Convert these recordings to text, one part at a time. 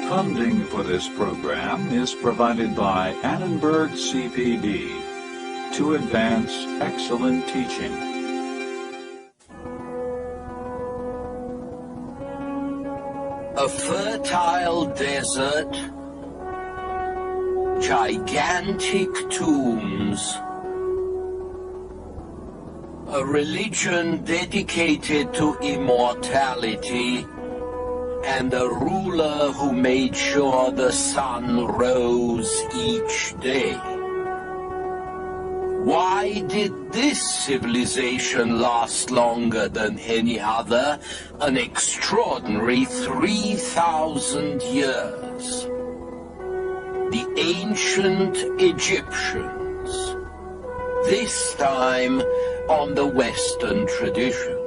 Funding for this program is provided by Annenberg CPD to advance excellent teaching. A fertile desert, gigantic tombs, a religion dedicated to immortality, and a ruler who made sure the sun rose each day. Why did this civilization last longer than any other? An extraordinary 3,000 years. The ancient Egyptians, this time on the Western tradition.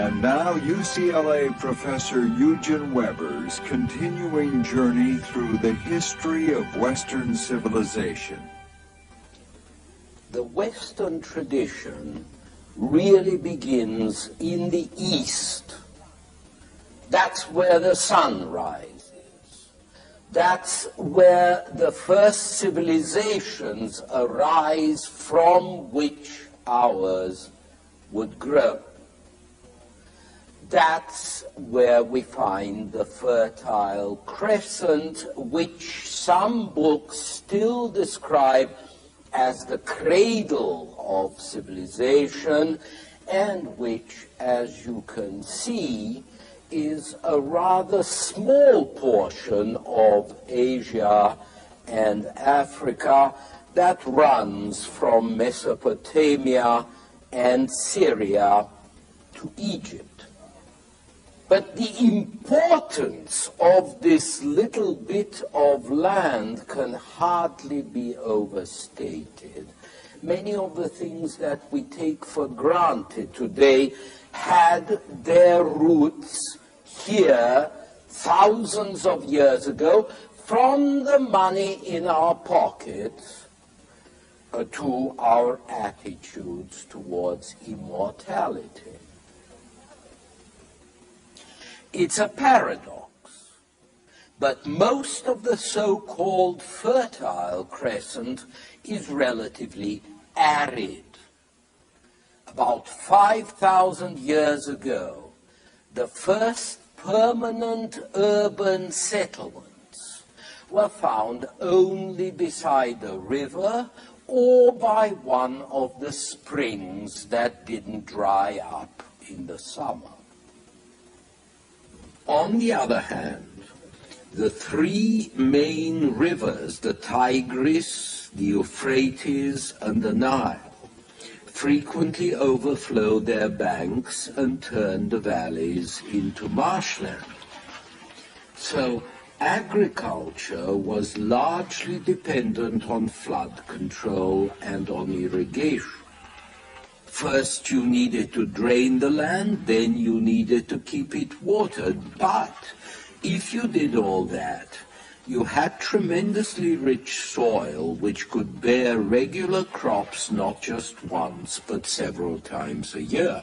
And now UCLA Professor Eugen Weber's continuing journey through the history of Western civilization. The Western tradition really begins in the East. That's where the sun rises. That's where the first civilizations arise from which ours would grow. That's where we find the Fertile Crescent, which some books still describe as the cradle of civilization, and which, as you can see, is a rather small portion of Asia and Africa that runs from Mesopotamia and Syria to Egypt. But the importance of this little bit of land can hardly be overstated. Many of the things that we take for granted today had their roots here thousands of years ago, from the money in our pockets to our attitudes towards immortality. It's a paradox, but most of the so-called Fertile Crescent is relatively arid. About 5,000 years ago, the first permanent urban settlements were found only beside a river or by one of the springs that didn't dry up in the summer. On the other hand, the three main rivers, the Tigris, the Euphrates, and the Nile, frequently overflow their banks and turn the valleys into marshland. So agriculture was largely dependent on flood control and on irrigation. First you needed to drain the land, then you needed to keep it watered. But if you did all that, you had tremendously rich soil which could bear regular crops not just once but several times a year.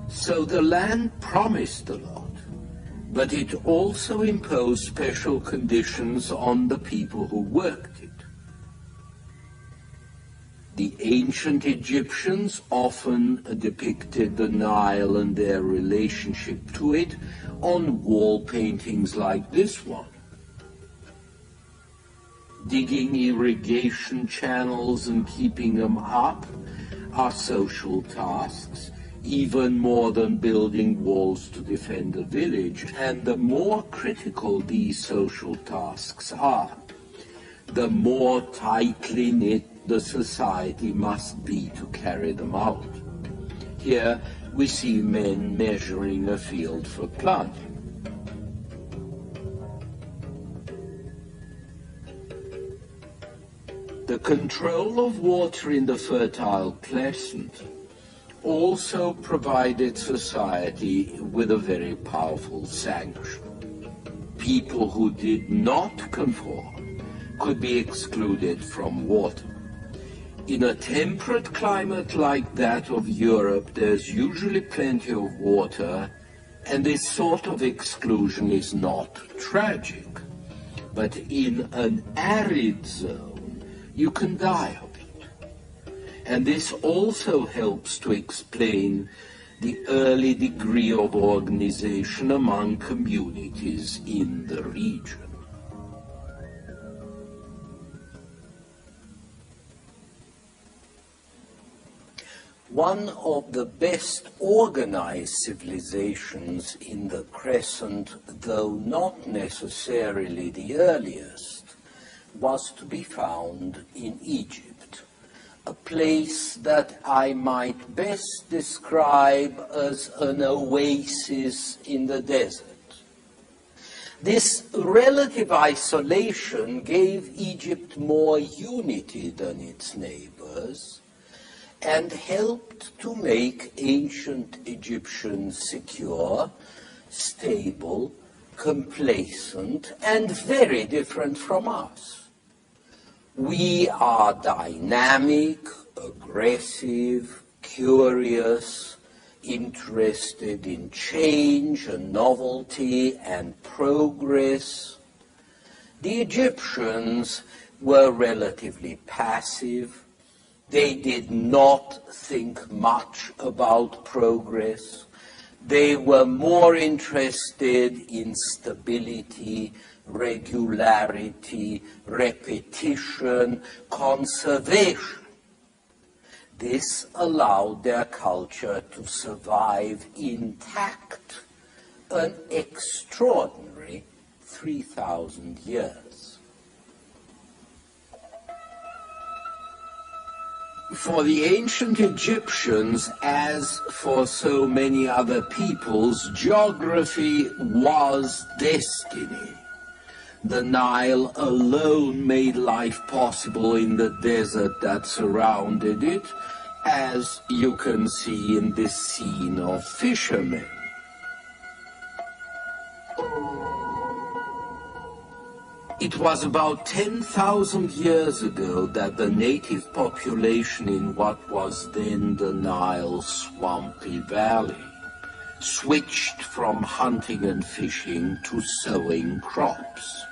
So the land promised a lot, but it also imposed special conditions on the people who worked it. The ancient Egyptians often depicted the Nile and their relationship to it on wall paintings like this one. Digging irrigation channels and keeping them up are social tasks, even more than building walls to defend a village. And the more critical these social tasks are, the more tightly knit the society must be to carry them out. Here we see men measuring a field for planting. The control of water in the Fertile Crescent also provided society with a very powerful sanction. People who did not conform could be excluded from water. In a temperate climate like that of Europe, there's usually plenty of water, and this sort of exclusion is not tragic. But in an arid zone, you can die of it. And this also helps to explain the early degree of organization among communities in the region. One of the best organized civilizations in the Crescent, though not necessarily the earliest, was to be found in Egypt, a place that I might best describe as an oasis in the desert. This relative isolation gave Egypt more unity than its neighbors and helped to make ancient Egyptians secure, stable, complacent, and very different from us. We are dynamic, aggressive, curious, interested in change and novelty and progress. The Egyptians were relatively passive. They did not think much about progress. They were more interested in stability, regularity, repetition, conservation. This allowed their culture to survive intact an extraordinary 3,000 years. For the ancient Egyptians, as for so many other peoples, geography was destiny. The Nile alone made life possible in the desert that surrounded it, as you can see in this scene of fishermen. It was about 10,000 years ago that the native population in what was then the Nile swampy valley switched from hunting and fishing to sowing crops.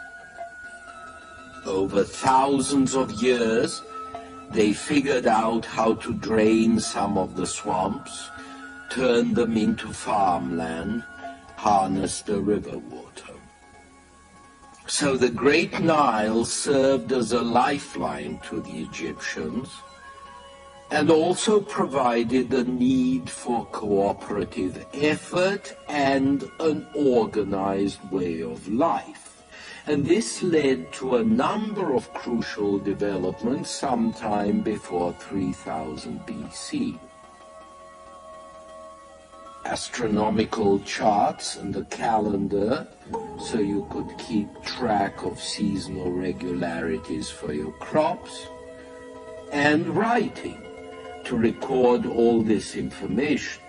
Over thousands of years, they figured out how to drain some of the swamps, turn them into farmland, harness the river water. So the Great Nile served as a lifeline to the Egyptians and also provided a need for cooperative effort and an organized way of life. And this led to a number of crucial developments sometime before 3000 BC. Astronomical charts and a calendar, so you could keep track of seasonal regularities for your crops, and writing to record all this information.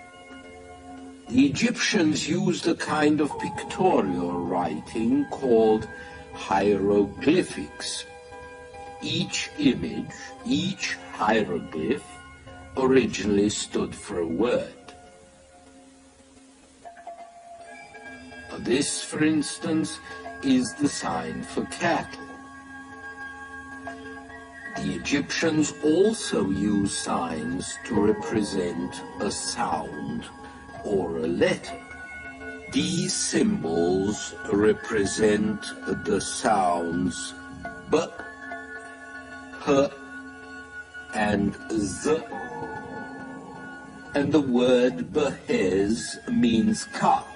The Egyptians used a kind of pictorial writing called hieroglyphics. Each image, each hieroglyph, originally stood for a word. This, for instance, is the sign for cattle. The Egyptians also used signs to represent a sound or a letter. These symbols represent the sounds B, H, and Z. And the word Behez means calf.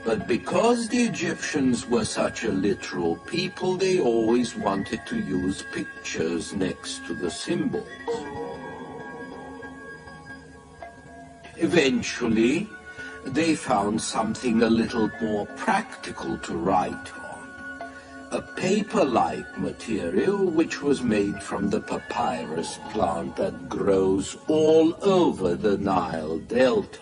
But because the Egyptians were such a literal people, they always wanted to use pictures next to the symbols. Eventually, they found something a little more practical to write on, a paper-like material which was made from the papyrus plant that grows all over the Nile Delta.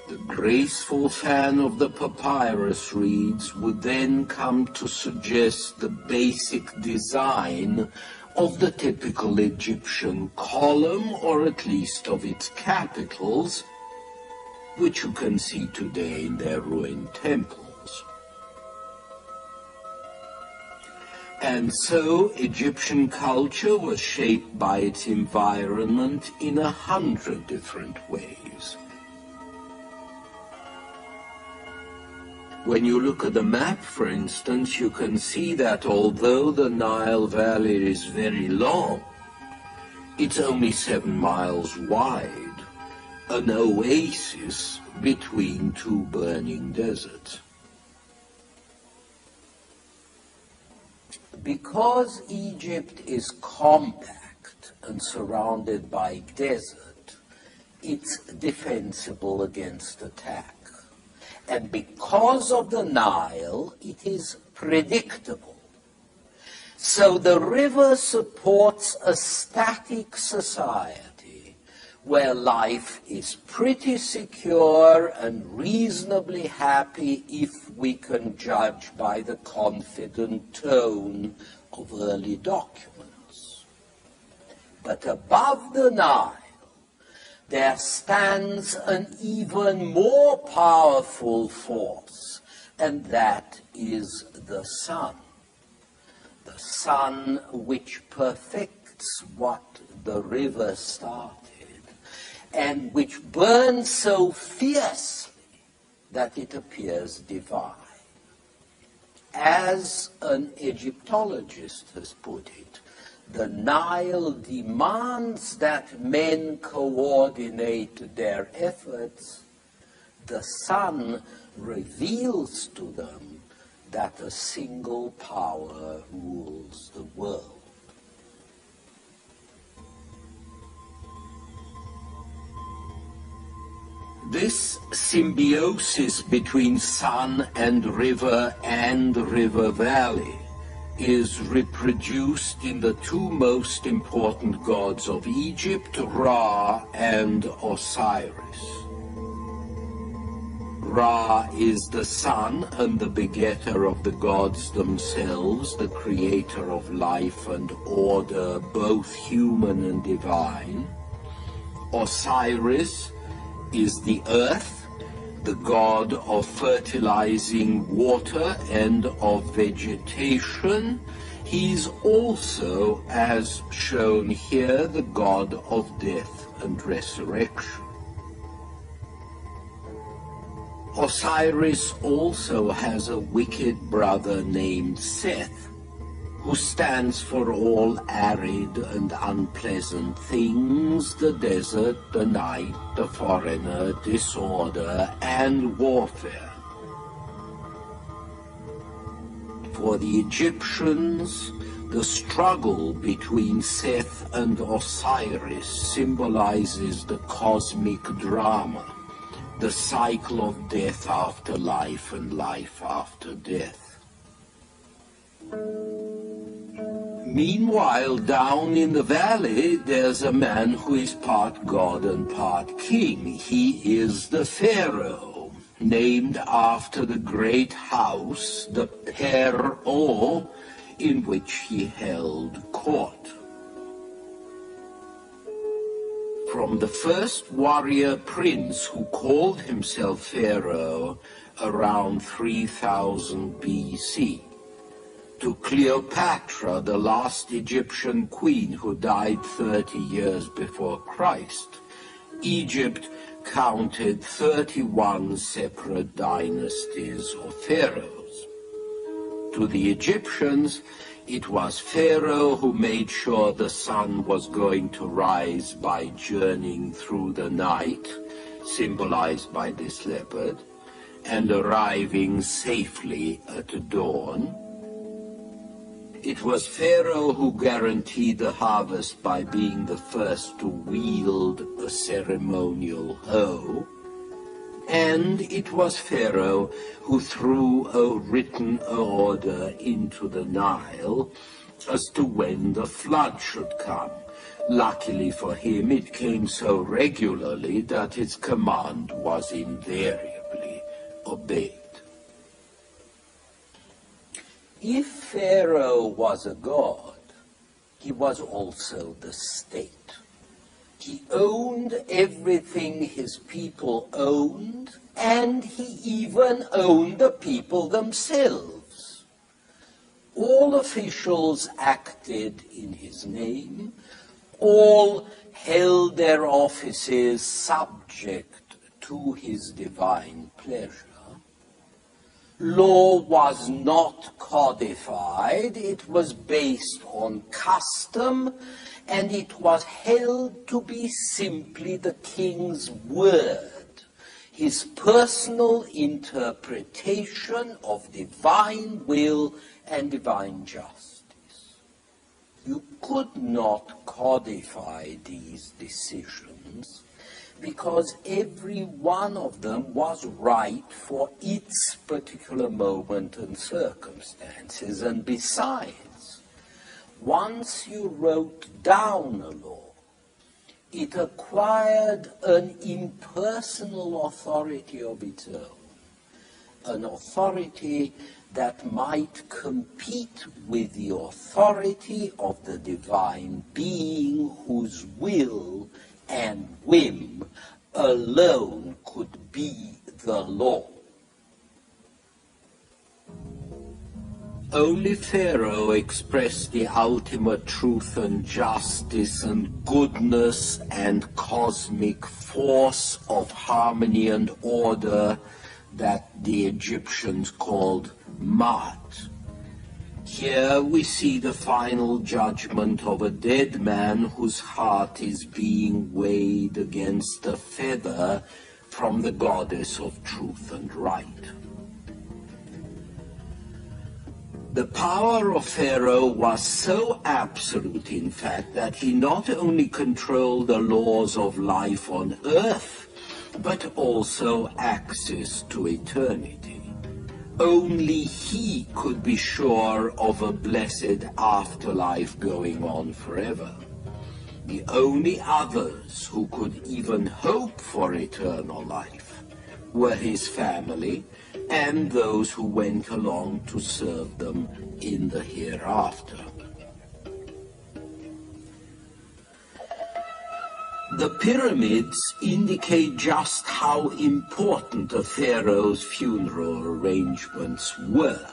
The graceful fan of the papyrus reeds would then come to suggest the basic design of the typical Egyptian column, or at least of its capitals, which you can see today in their ruined temples. And so Egyptian culture was shaped by its environment in 100 different ways. When you look at the map, for instance, you can see that although the Nile Valley is very long, it's only 7 miles wide, an oasis between two burning deserts. Because Egypt is compact and surrounded by desert, it's defensible against attack. And because of the Nile, it is predictable. So the river supports a static society where life is pretty secure and reasonably happy if we can judge by the confident tone of early documents. But above the Nile, there stands an even more powerful force, and that is the sun. The sun which perfects what the river started, and which burns so fiercely that it appears divine. As an Egyptologist has put it, the Nile demands that men coordinate their efforts. The sun reveals to them that a single power rules the world. This symbiosis between sun and river valley is reproduced in the two most important gods of Egypt, Ra and Osiris. Ra is the sun and the begetter of the gods themselves, the creator of life and order, both human and divine. Osiris is the earth, the god of fertilizing water and of vegetation. He's also, as shown here, the god of death and resurrection. Osiris also has a wicked brother named Seth, who stands for all arid and unpleasant things, the desert, the night, the foreigner, disorder, and warfare. For the Egyptians, the struggle between Seth and Osiris symbolizes the cosmic drama, the cycle of death after life and life after death. Meanwhile, down in the valley, there's a man who is part god and part king. He is the Pharaoh, named after the great house, the Pharaoh, in which he held court. From the first warrior prince who called himself Pharaoh around 3000 BC, To Cleopatra, the last Egyptian queen who died 30 years before Christ, Egypt counted 31 separate dynasties of pharaohs. To the Egyptians, it was Pharaoh who made sure the sun was going to rise by journeying through the night, symbolized by this leopard, and arriving safely at dawn. It was Pharaoh who guaranteed the harvest by being the first to wield a ceremonial hoe. And it was Pharaoh who threw a written order into the Nile as to when the flood should come. Luckily for him, it came so regularly that his command was invariably obeyed. If Pharaoh was a god, he was also the state. He owned everything his people owned, and he even owned the people themselves. All officials acted in his name, all held their offices subject to his divine pleasure. Law was not codified, it was based on custom, and it was held to be simply the king's word, his personal interpretation of divine will and divine justice. You could not codify these decisions, because every one of them was right for its particular moment and circumstances. And besides, once you wrote down a law, it acquired an impersonal authority of its own, an authority that might compete with the authority of the divine being whose will and whim alone could be the law. Only Pharaoh expressed the ultimate truth and justice and goodness and cosmic force of harmony and order that the Egyptians called Ma'at. Here we see the final judgment of a dead man whose heart is being weighed against a feather from the goddess of truth and right. The power of Pharaoh was so absolute, in fact, that he not only controlled the laws of life on earth, but also access to eternity. Only he could be sure of a blessed afterlife going on forever. The only others who could even hope for eternal life were his family and those who went along to serve them in the hereafter. The pyramids indicate just how important a pharaoh's funeral arrangements were.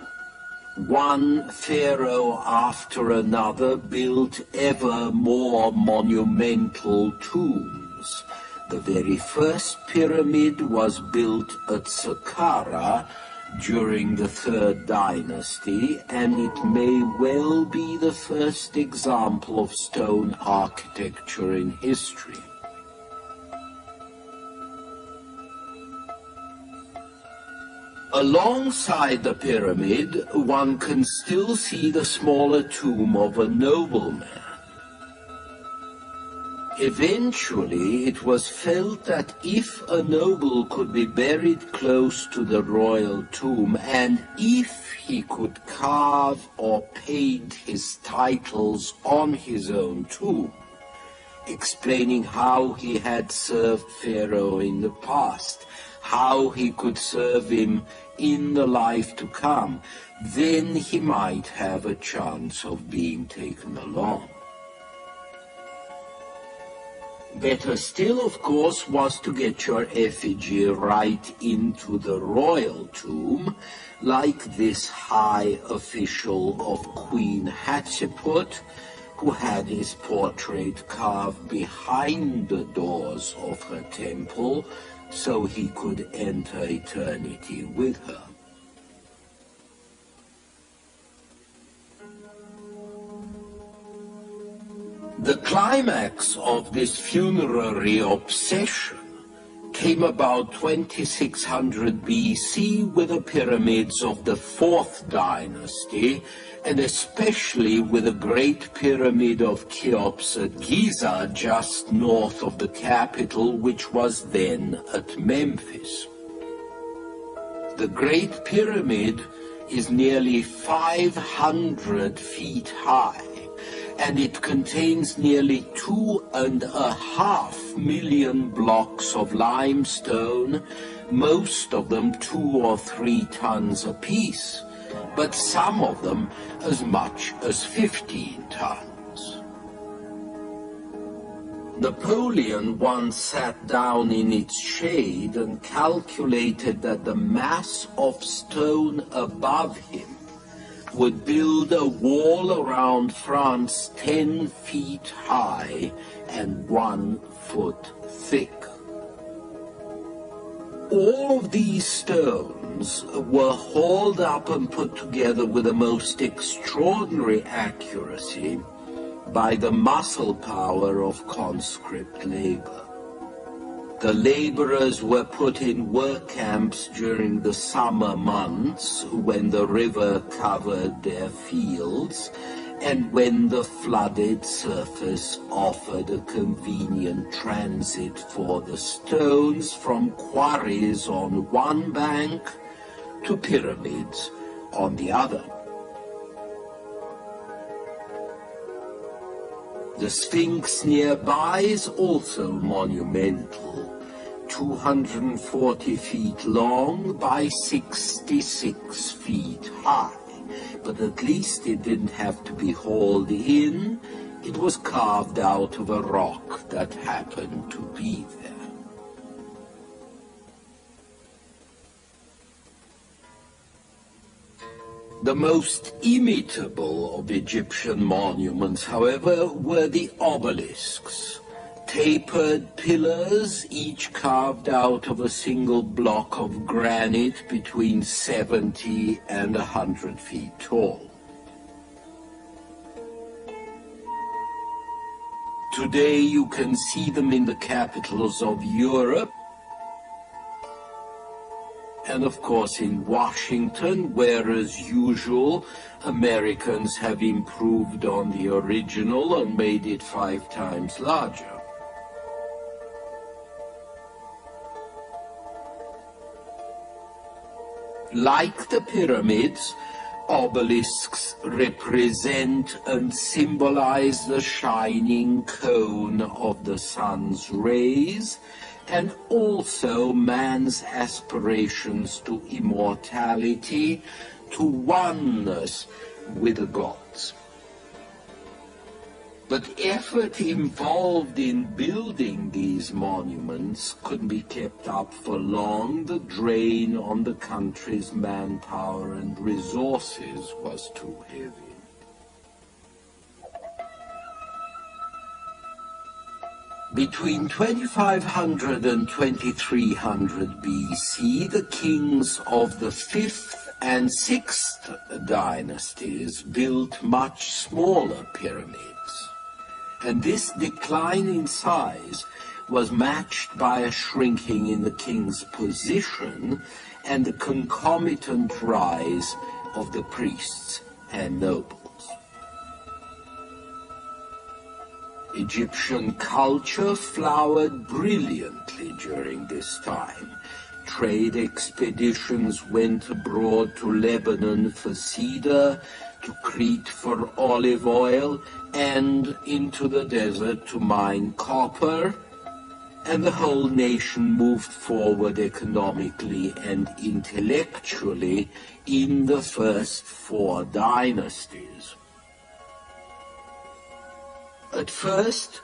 One pharaoh after another built ever more monumental tombs. The very first pyramid was built at Saqqara during the Third Dynasty, and it may well be the first example of stone architecture in history. Alongside the pyramid, one can still see the smaller tomb of a nobleman. Eventually, it was felt that if a noble could be buried close to the royal tomb, and if he could carve or paint his titles on his own tomb, explaining how he had served Pharaoh in the past, how he could serve him in the life to come, then he might have a chance of being taken along. Better still, of course, was to get your effigy right into the royal tomb, like this high official of Queen Hatshepsut, who had his portrait carved behind the doors of her temple, so he could enter eternity with her. The climax of this funerary obsession came about 2600 BC with the pyramids of the 4th dynasty, and especially with the Great Pyramid of Cheops at Giza, just north of the capital, which was then at Memphis. The Great Pyramid is nearly 500 feet high, and it contains nearly 2.5 million blocks of limestone, most of them 2 or 3 tons apiece, but some of them as much as 15 tons. Napoleon once sat down in its shade and calculated that the mass of stone above him would build a wall around France 10 feet high and 1 foot thick. All of these stones were hauled up and put together with the most extraordinary accuracy by the muscle power of conscript labor. The laborers were put in work camps during the summer months when the river covered their fields and when the flooded surface offered a convenient transit for the stones from quarries on one bank to pyramids on the other. The Sphinx nearby is also monumental, 240 feet long by 66 feet high. But at least it didn't have to be hauled in. It was carved out of a rock that happened to be there. The most imitable of Egyptian monuments, however, were the obelisks, tapered pillars, each carved out of a single block of granite between 70 and 100 feet tall. Today you can see them in the capitals of Europe, and of course in Washington, where as usual Americans have improved on the original and made it 5 times larger. Like the pyramids, obelisks represent and symbolize the shining cone of the sun's rays, and also man's aspirations to immortality, to oneness with the gods. But effort involved in building these monuments couldn't be kept up for long. The drain on the country's manpower and resources was too heavy. Between 2500 and 2300 BC, the kings of the 5th and 6th dynasties built much smaller pyramids. And this decline in size was matched by a shrinking in the king's position and the concomitant rise of the priests and nobles. Egyptian culture flowered brilliantly during this time. Trade expeditions went abroad to Lebanon for cedar, to Crete for olive oil, and into the desert to mine copper, and the whole nation moved forward economically and intellectually in the first 4 dynasties. At first,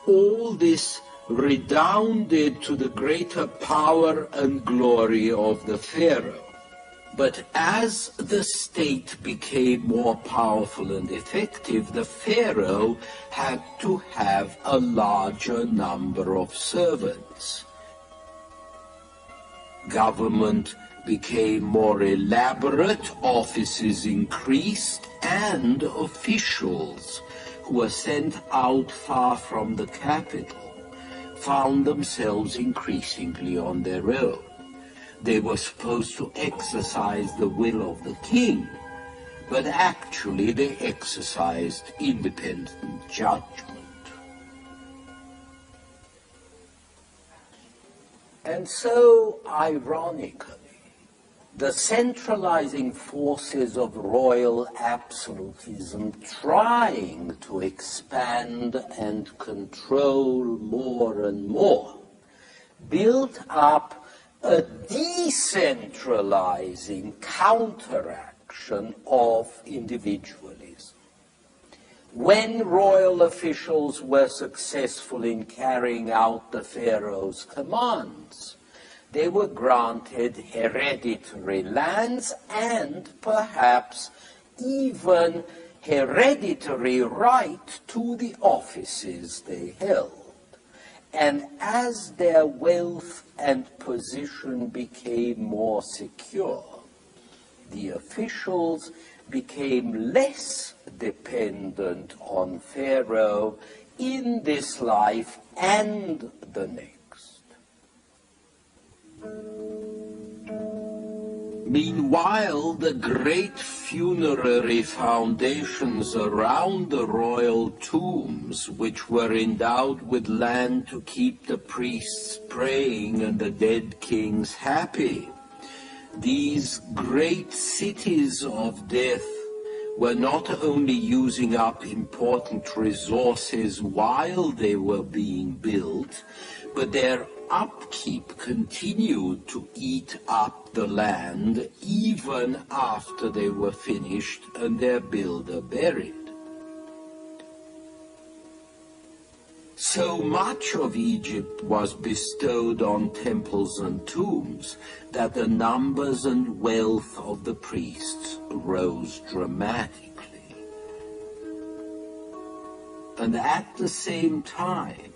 all this redounded to the greater power and glory of the Pharaoh. But as the state became more powerful and effective, the Pharaoh had to have a larger number of servants. Government became more elaborate, offices increased, and officials who were sent out far from the capital found themselves increasingly on their own. They were supposed to exercise the will of the king, but actually they exercised independent judgment. And so, ironically, the centralizing forces of royal absolutism, trying to expand and control more and more, built up a decentralizing counteraction of individualism. When royal officials were successful in carrying out the Pharaoh's commands, they were granted hereditary lands and perhaps even hereditary right to the offices they held. And as their wealth and position became more secure, the officials became less dependent on Pharaoh in this life and the next. Meanwhile, the great funerary foundations around the royal tombs, which were endowed with land to keep the priests praying and the dead kings happy, these great cities of death were not only using up important resources while they were being built, but their upkeep continued to eat up the land even after they were finished and their builder buried. So much of Egypt was bestowed on temples and tombs that the numbers and wealth of the priests rose dramatically. And at the same time,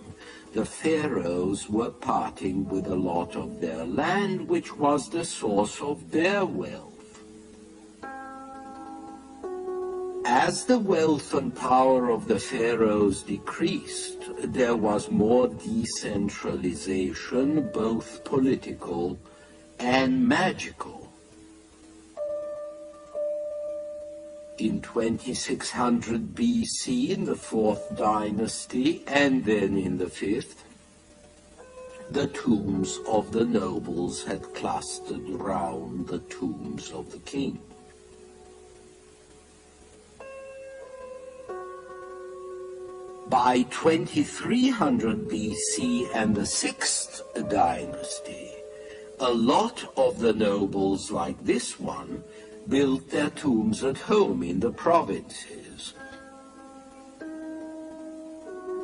the pharaohs were parting with a lot of their land, which was the source of their wealth. As the wealth and power of the pharaohs decreased, there was more decentralization, both political and magical. In 2600 BC, in the 4th dynasty, and then in the 5th, the tombs of the nobles had clustered round the tombs of the king. By 2300 BC and the 6th dynasty, a lot of the nobles like this one built their tombs at home in the provinces.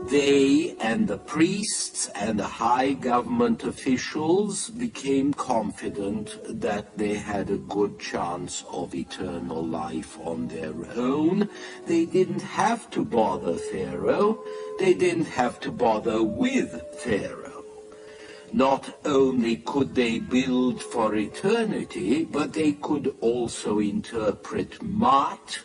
They and the priests and the high government officials became confident that they had a good chance of eternal life on their own. They didn't have to bother Pharaoh. They didn't have to bother with Pharaoh. Not only could they build for eternity, but they could also interpret Ma'at,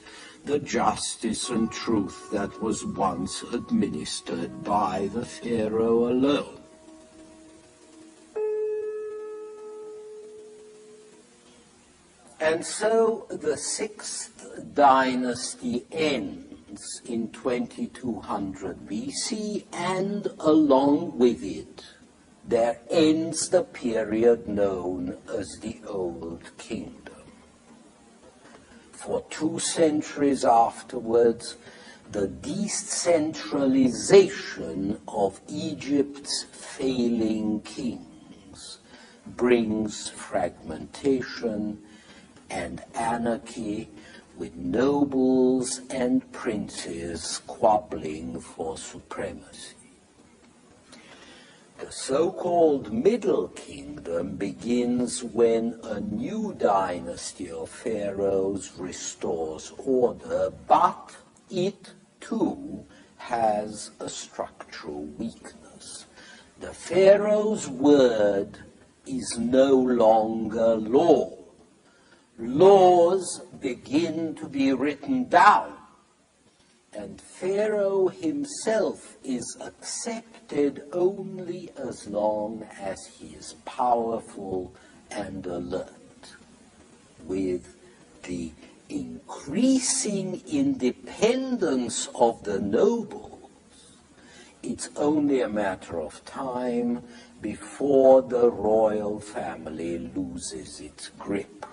the justice and truth that was once administered by the Pharaoh alone. And so the 6th dynasty ends in 2200 BC, and along with it, there ends the period known as the Old Kingdom. For 2 centuries afterwards, the decentralization of Egypt's failing kings brings fragmentation and anarchy, with nobles and princes squabbling for supremacy. The so-called Middle Kingdom begins when a new dynasty of pharaohs restores order, but it too has a structural weakness. The pharaoh's word is no longer law. Laws begin to be written down, and Pharaoh himself is accepted only as long as he is powerful and alert. With the increasing independence of the nobles, it's only a matter of time before the royal family loses its grip.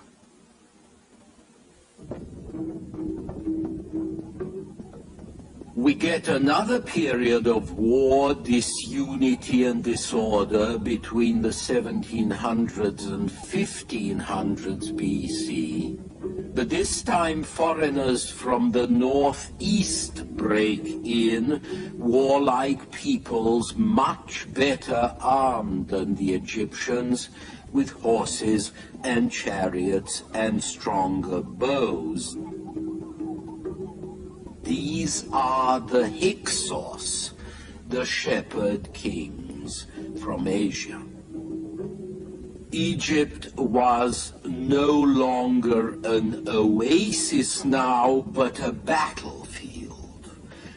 We get another period of war, disunity and disorder between the 1700s and 1500s BC. But this time foreigners from the northeast break in, warlike peoples much better armed than the Egyptians, with horses and chariots and stronger bows. These are the Hyksos, the shepherd kings from Asia. Egypt was no longer an oasis now, but a battlefield.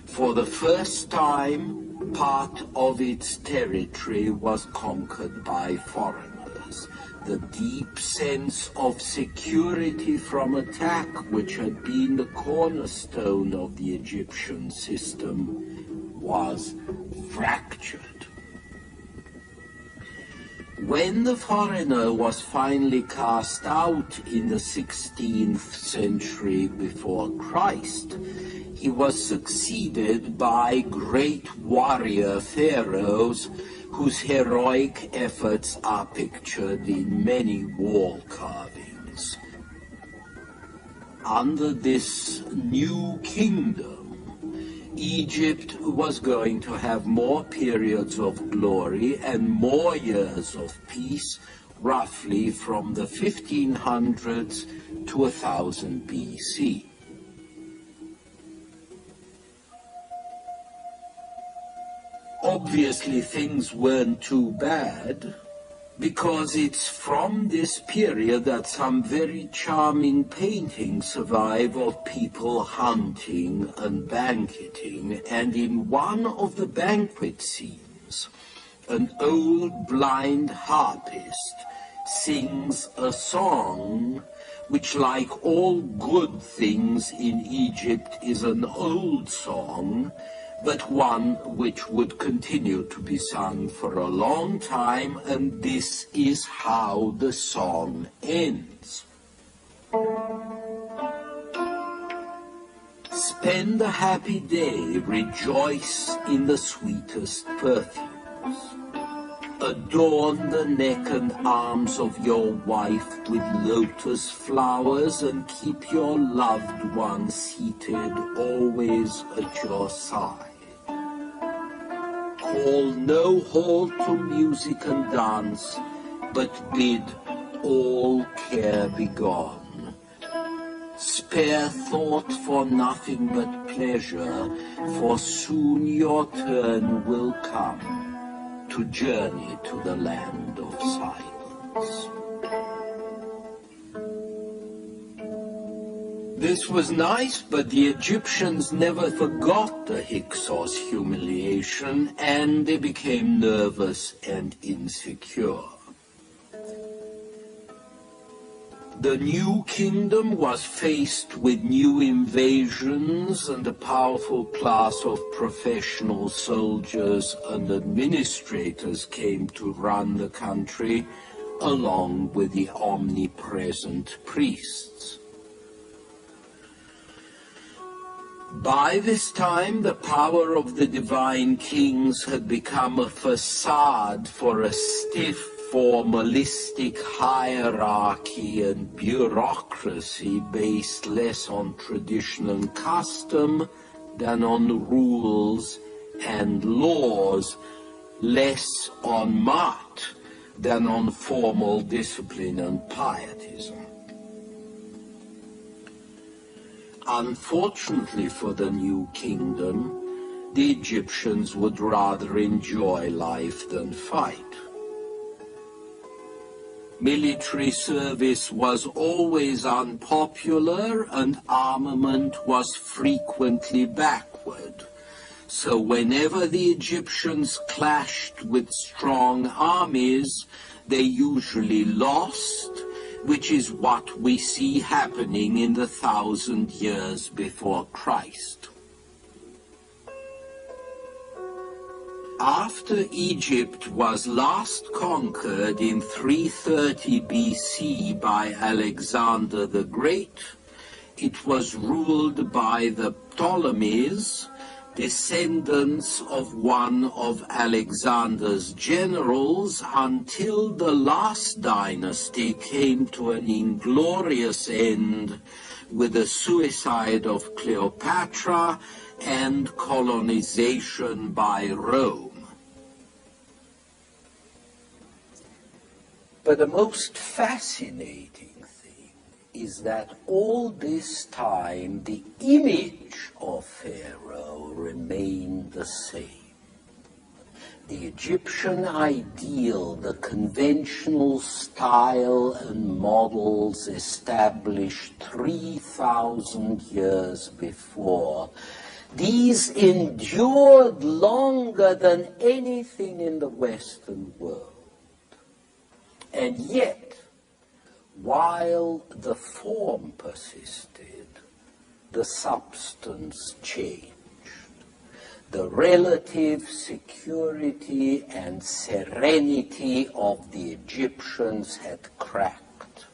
For the first time, part of its territory was conquered by foreigners. The deep sense of security from attack, which had been the cornerstone of the Egyptian system, was fractured. When the foreigner was finally cast out in the 16th century before Christ, he was succeeded by great warrior pharaohs whose heroic efforts are pictured in many wall carvings. Under this new kingdom, Egypt was going to have more periods of glory and more years of peace, roughly from the 1500s to 1000 BC. Obviously, things weren't too bad, because it's from this period that some very charming paintings survive of people hunting and banqueting, and in one of the banquet scenes, an old blind harpist sings a song which, like all good things in Egypt, is an old song, but one which would continue to be sung for a long time, and this is how the song ends. Spend a happy day, rejoice in the sweetest perfumes. Adorn the neck and arms of your wife with lotus flowers, and keep your loved one seated always at your side. Call no halt to music and dance, but bid all care be gone. Spare thought for nothing but pleasure, for soon your turn will come to journey to the land of silence. This was nice, but the Egyptians never forgot the Hyksos humiliation, and they became nervous and insecure. The new kingdom was faced with new invasions, and a powerful class of professional soldiers and administrators came to run the country, along with the omnipresent priests. By this time, the power of the divine kings had become a facade for a stiff, formalistic hierarchy and bureaucracy based less on tradition and custom than on rules and laws, less on might than on formal discipline and pietism. Unfortunately for the new kingdom, the Egyptians would rather enjoy life than fight. Military service was always unpopular and armament was frequently backward. So whenever the Egyptians clashed with strong armies, they usually lost, which is what we see happening in the 1,000 years before Christ. After Egypt was last conquered in 330 BC by Alexander the Great, it was ruled by the Ptolemies, descendants of one of Alexander's generals, until the last dynasty came to an inglorious end with the suicide of Cleopatra and colonization by Rome. But the most fascinating thing is that all this time the image of Pharaoh remained the same. The Egyptian ideal, the conventional style and models established 3,000 years before, these endured longer than anything in the Western world. And yet, while the form persisted, the substance changed. The relative security and serenity of the Egyptians had cracked.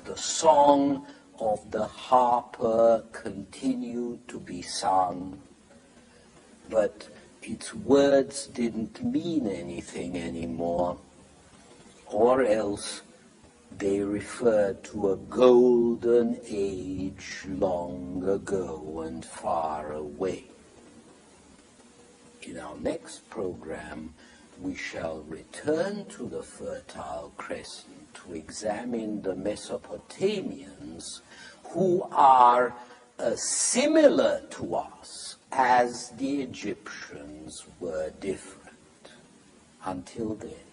The song of the harper continued to be sung, but its words didn't mean anything anymore, or else they referred to a golden age long ago and far away. In our next program, we shall return to the Fertile Crescent to examine the Mesopotamians, who are similar to us as the Egyptians were different. Until then.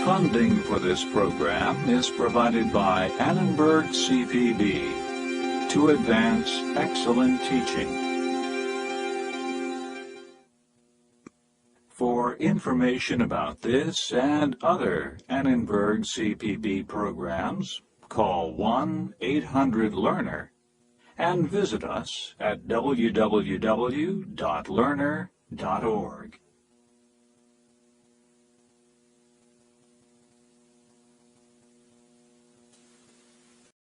Funding for this program is provided by Annenberg CPB to advance excellent teaching. For information about this and other Annenberg CPB programs, call 1-800-LEARNER and visit us at www.learner.org.